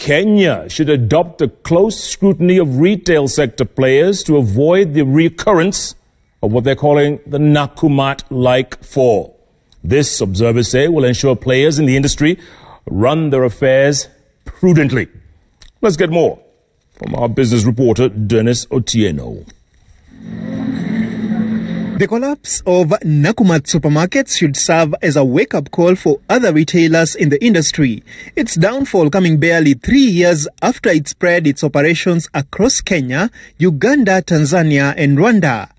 Kenya should adopt a close scrutiny of retail sector players to avoid the recurrence of what they're calling the Nakumatt-like fall. This, observers say, will ensure players in the industry run their affairs prudently. Let's get more from our business reporter, Denis Otieno. The collapse of Nakumatt supermarkets should serve as a wake-up call for other retailers in the industry. Its downfall coming barely 3 years after it spread its operations across Kenya, Uganda, Tanzania and Rwanda.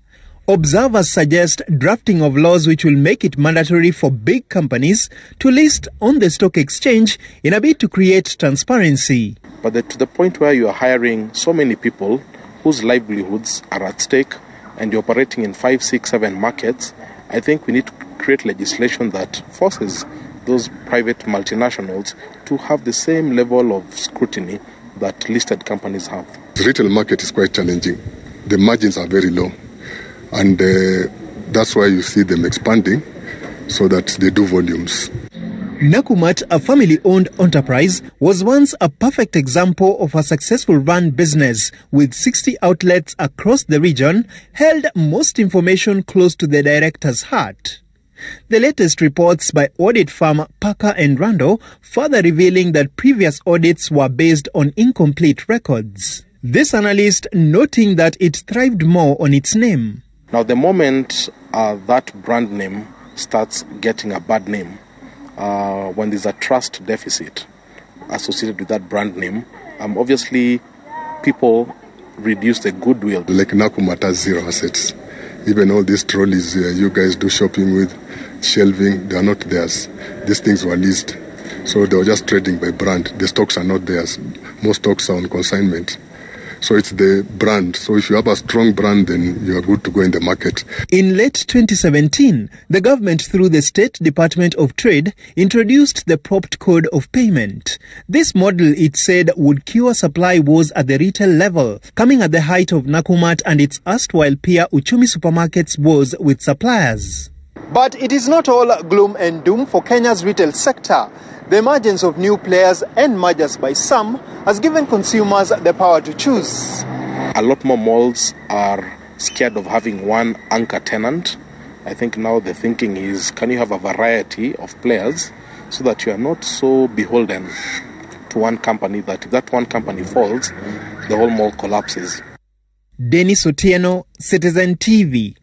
Observers suggest drafting of laws which will make it mandatory for big companies to list on the stock exchange in a bid to create transparency. But to the point where you are hiring so many people whose livelihoods are at stake, and you're operating in 5, 6, 7 markets, I think we need to create legislation that forces those private multinationals to have the same level of scrutiny that listed companies have. The retail market is quite challenging. The margins are very low, and that's why you see them expanding so that they do volumes. Nakumatt, a family-owned enterprise, was once a perfect example of a successful run business with 60 outlets across the region, held most information close to the director's heart. The latest reports by audit firm Parker and Randall further revealing that previous audits were based on incomplete records. This analyst noting that it thrived more on its name. Now, the moment that brand name starts getting a bad name, when there's a trust deficit associated with that brand name, obviously people reduce the goodwill. Like Nakumatt has 0 assets. Even all these trolleys you guys do shopping with, shelving, they are not theirs. These things were leased. So they were just trading by brand. The stocks are not theirs. Most stocks are on consignment. So it's the brand. So if you have a strong brand, then you are good to go in the market. In late 2017, the government, through the State Department of Trade, introduced the Propped Code of Payment. This model, it said, would cure supply woes at the retail level, coming at the height of Nakumatt and its erstwhile peer Uchumi Supermarkets' woes with suppliers. But it is not all gloom and doom for Kenya's retail sector. The emergence of new players and mergers by some has given consumers the power to choose. A lot more malls are scared of having one anchor tenant. I think now the thinking is, can you have a variety of players so that you are not so beholden to one company that if that one company falls, the whole mall collapses. Denis Otieno, Citizen TV.